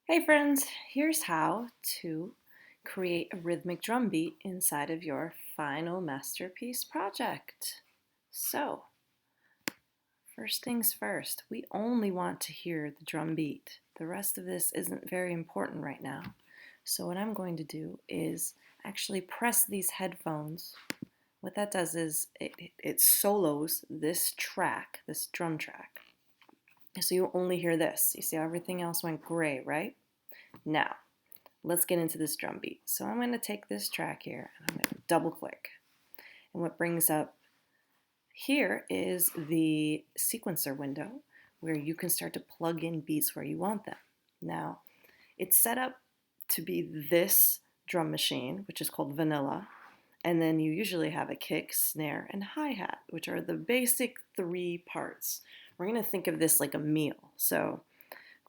Hey friends, here's how to create a rhythmic drum beat inside of your final masterpiece project. So, first things first, we only want to hear the drum beat. The rest of this isn't very important right now. So what I'm going to do is actually press these headphones. What that does is it solos this track, this drum track. So you only hear this. You see how everything else went gray, right? Now, let's get into this drum beat. So I'm going to take this track here and I'm going to double click. And what brings up here is the sequencer window where you can start to plug in beats where you want them. Now, it's set up to be this drum machine, which is called vanilla. And then you usually have a kick, snare, and hi-hat, which are the basic three parts. We're going to think of this like a meal. So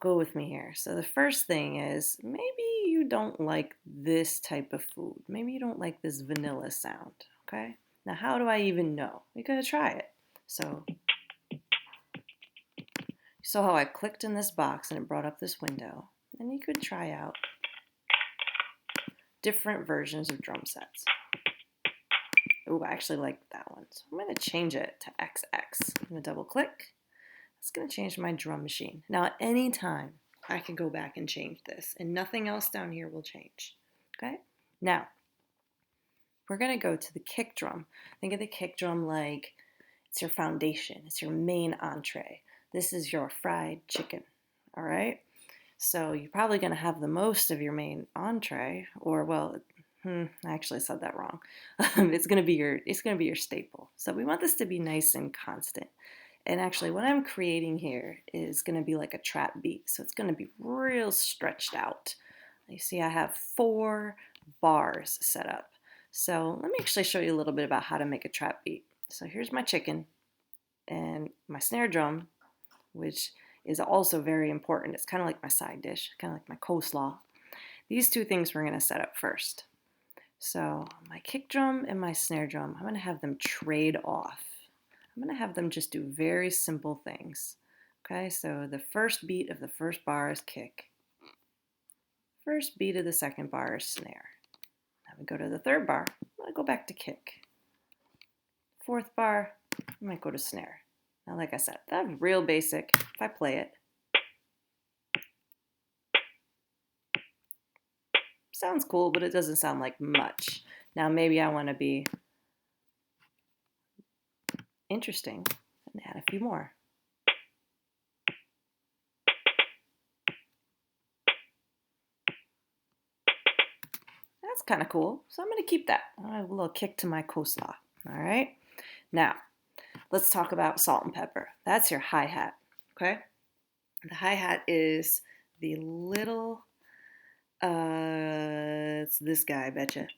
go with me here. So the first thing is maybe you don't like this type of food. Maybe you don't like this vanilla sound, okay? Now how do I even know? You gotta try it. So you saw how I clicked in this box and it brought up this window. And you could try out different versions of drum sets. Oh, I actually like that one. So I'm gonna change it to XX. I'm gonna double click. It's going to change my drum machine. Now, at any time, I can go back and change this, and nothing else down here will change. Okay? Now, we're going to go to the kick drum. Think of the kick drum like it's your foundation, it's your main entree. This is your fried chicken. All right? So you're probably going to have the most of your main entree, or well, I actually said that wrong. It's going to be your staple. So we want this to be nice and constant. And actually what I'm creating here is going to be like a trap beat. So it's going to be real stretched out. You see I have 4 bars set up. So let me actually show you a little bit about how to make a trap beat. So here's my chicken and my snare drum, which is also very important. It's kind of like my side dish, kind of like my coleslaw. These 2 things we're going to set up first. So my kick drum and my snare drum, I'm going to have them trade off. I'm going to have them just do very simple things. Okay, so the first beat of the first bar is kick. First beat of the second bar is snare. Now we go to the third bar, I'm going to go back to kick. Fourth bar, I might go to snare. Now like I said, that's real basic. If I play it, sounds cool, but it doesn't sound like much. Now maybe I want to be interesting and add a few more. That's kind of cool. So I'm going to keep that. A little kick to my coleslaw. All right. Now, let's talk about salt and pepper. That's your hi-hat. Okay. The hi-hat is the little, it's this guy, I betcha,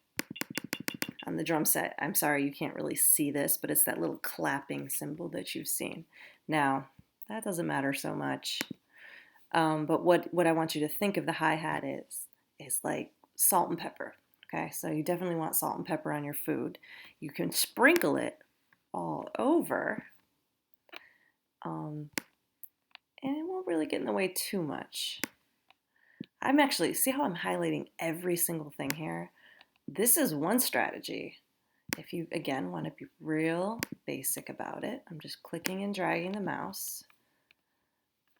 on the drum set. I'm sorry you can't really see this, but it's that little clapping symbol that you've seen. Now, that doesn't matter so much. But what I want you to think of the hi-hat is like salt and pepper. Okay, so you definitely want salt and pepper on your food. You can sprinkle it all over, and it won't really get in the way too much. I'm actually, see how I'm highlighting every single thing here? This is one strategy. If you, again, want to be real basic about it, I'm just clicking and dragging the mouse.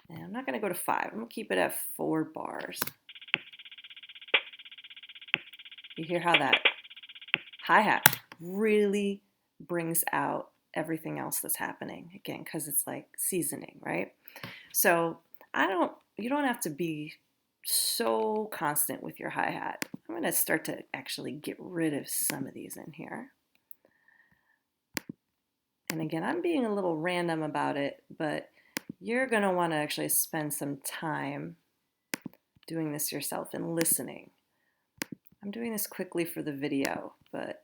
And I'm not going to go to 5. I'm going to keep it at 4 bars. You hear how that hi-hat really brings out everything else that's happening, again, because it's like seasoning, right? So you don't have to be so constant with your hi-hat. I'm going to start to actually get rid of some of these in here. And again, I'm being a little random about it, but you're going to want to actually spend some time doing this yourself and listening. I'm doing this quickly for the video, but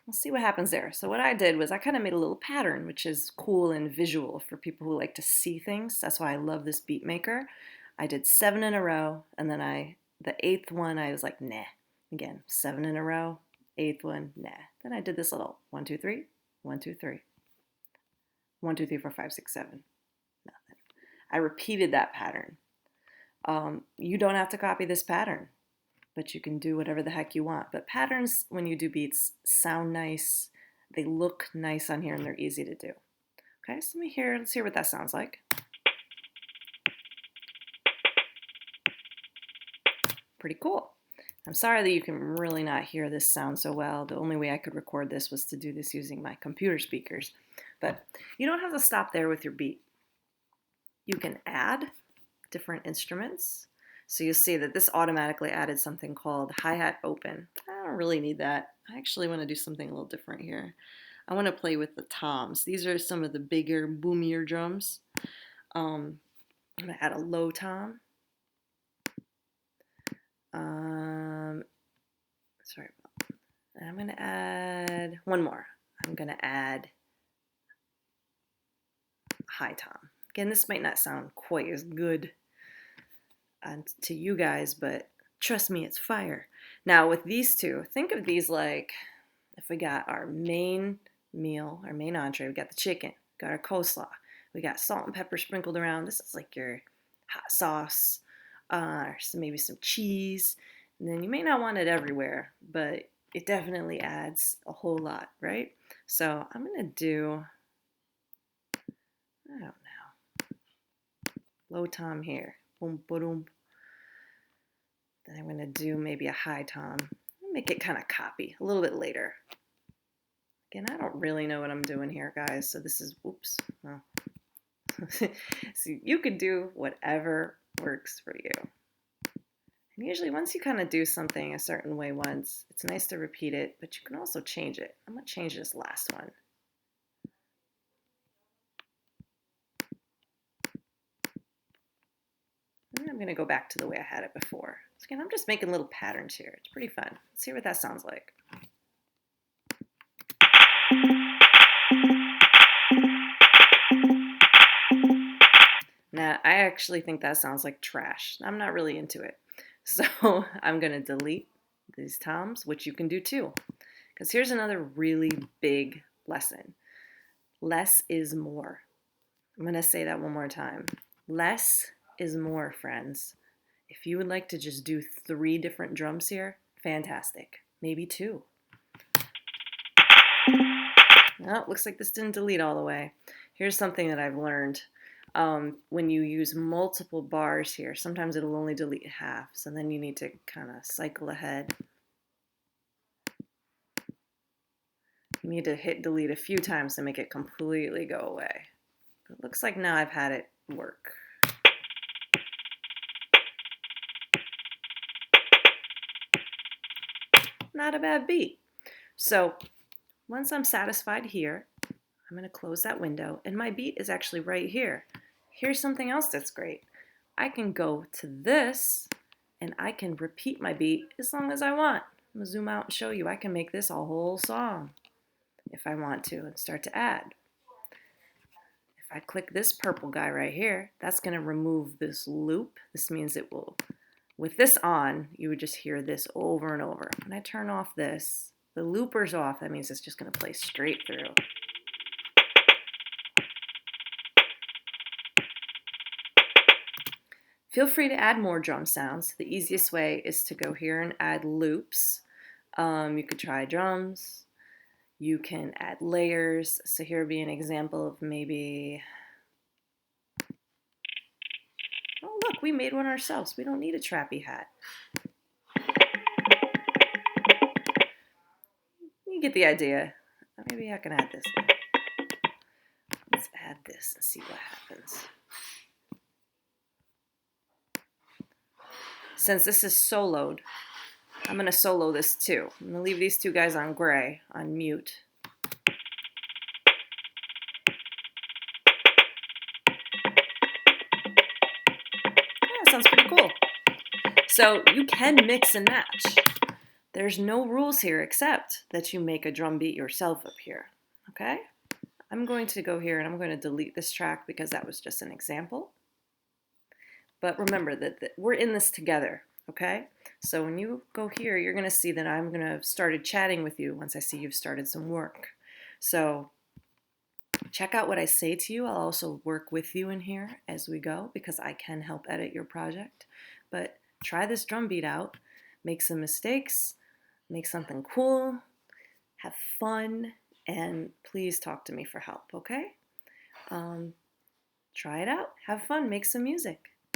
we'll see what happens there. So what I did was I kind of made a little pattern, which is cool and visual for people who like to see things. That's why I love this beat maker. I did 7 in a row, and then the 8th one, I was like, nah. Again, 7 in a row, 8th one, nah. Then I did this little 1, 2, 3, 1, 2, 3, 1, 2, 3, 4, 5, 6, 7. Nothing. I repeated that pattern. You don't have to copy this pattern, but you can do whatever the heck you want. But patterns, when you do beats, sound nice. They look nice on here and they're easy to do. Okay, so let's hear what that sounds like. Pretty cool. I'm sorry that you can really not hear this sound so well. The only way I could record this was to do this using my computer speakers. But you don't have to stop there with your beat. You can add different instruments. So you'll see that this automatically added something called Hi-Hat Open. I don't really need that. I actually want to do something a little different here. I want to play with the toms. These are some of the bigger, boomier drums. I'm going to add a low tom. Sorry. And I'm going to add one more. I'm going to add high tom. Again, this might not sound quite as good to you guys, but trust me, it's fire. Now with these two, think of these like if we got our main meal, our main entree, we got the chicken, got our coleslaw, we got salt and pepper sprinkled around. This is like your hot sauce, or maybe some cheese. And then you may not want it everywhere, but it definitely adds a whole lot, right? So I'm going to do, I don't know, low tom here. Boom, boom. Then I'm going to do maybe a high tom. Make it kind of copy a little bit later. Again, I don't really know what I'm doing here, guys. So this is, oops. Well. So you could do whatever works for you. And usually once you kind of do something a certain way once, it's nice to repeat it, but you can also change it. I'm going to change this last one. And I'm going to go back to the way I had it before. So again, I'm just making little patterns here. It's pretty fun. Let's see what that sounds like. Now, I actually think that sounds like trash. I'm not really into it. So I'm going to delete these toms, which you can do too. Because here's another really big lesson. Less is more. I'm going to say that one more time. Less is more, friends. If you would like to just do 3 different drums here, fantastic. Maybe 2. Oh, looks like this didn't delete all the way. Here's something that I've learned. When you use multiple bars here, sometimes it'll only delete half, so then you need to kind of cycle ahead. You need to hit delete a few times to make it completely go away. But it looks like now I've had it work. Not a bad beat. So once I'm satisfied here, I'm going to close that window, and my beat is actually right here. Here's something else that's great. I can go to this, and I can repeat my beat as long as I want. I'm going to zoom out and show you. I can make this a whole song if I want to and start to add. If I click this purple guy right here, that's going to remove this loop. This means it will, with this on, you would just hear this over and over. When I turn off this, the looper's off. That means it's just going to play straight through. Feel free to add more drum sounds. The easiest way is to go here and add loops. You could try drums. You can add layers. So here would be an example of maybe, oh look, we made one ourselves. We don't need a trappy hat. You get the idea. Maybe I can add this. Let's add this and see what happens. Since this is soloed, I'm going to solo this too. I'm going to leave these 2 guys on gray, on mute. Yeah, sounds pretty cool. So you can mix and match. There's no rules here except that you make a drum beat yourself up here. Okay? I'm going to go here and I'm going to delete this track because that was just an example. But remember that we're in this together, okay? So when you go here, you're going to see that I'm going to have started chatting with you once I see you've started some work. So Check out what I say to you. I'll also work with you in here as we go because I can help edit your project. But try this drum beat out, make some mistakes, make something cool, have fun, and please talk to me for help, okay? Try it out, have fun, make some music.